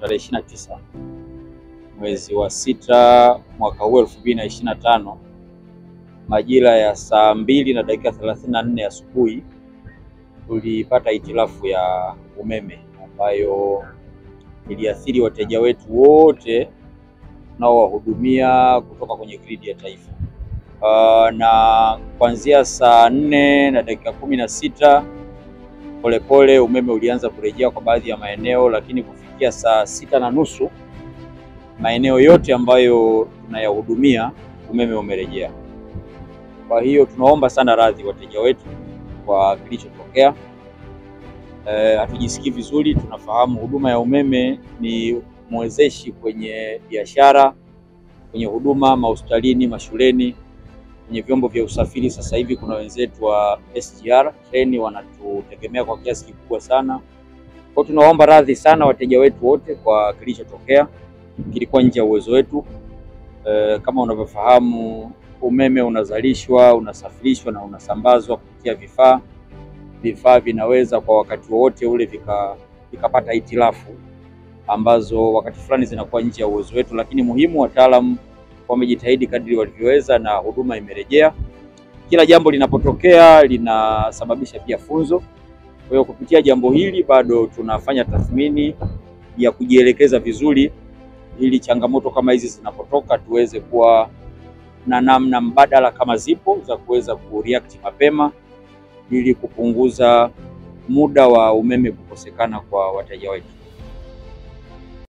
tarehe 29 mwezi wa 6 mwaka huu 2025 majira ya saa 2:34 asubuhi tulipata hitilafu ya umeme ambayo iliathiri wateja wetu wote nao wahudumia kutoka kwenye gridi ya taifa. Na kuanzia saa 4:16 polepole umeme ulianza kurejea kwa baadhi ya maeneo, lakini kufikia saa 6:30 maeneo yote ambayo tunayahudumia umeme umerejea. Kwa hiyo tunaomba sana radhi wateja wetu kwa kilichotokea. Hatujisikii vizuri. Tunafahamu huduma ya umeme ni mwezeshi kwenye biashara, kwenye huduma mahospitalini, mashuleni, kwenye vyombo vya usafiri. Sasa hivi kuna wenzetu wa SGR treni wanatutegemea kwa kiasi kikubwa sana. Kwa tunaomba radhi sana wateja wetu wote kwa kilichotokea, kilikuwa nje ya uwezo wetu. Kama unavyofahamu umeme unazalishwa, unasafirishwa na unasambazwa kupitia vifaa vinaweza kwa wakati wote ule vikapata hitilafu ambazo wakati fulani zinakuwa nje ya uwezo wetu, lakini muhimu wataalamu wamejitahidi kadri walivyoweza na huduma imerejea. Kila jambo linapotokea linasababisha pia funzo. Kwa hiyo kupitia jambo hili bado tunafanya tathmini ya kujielekeza vizuri ili changamoto kama hizi zinapotoka tuweze kuwa na namna mbadala kama zipo za kuweza kureact mapema ili kupunguza muda wa umeme kukosekana kwa wateja wetu.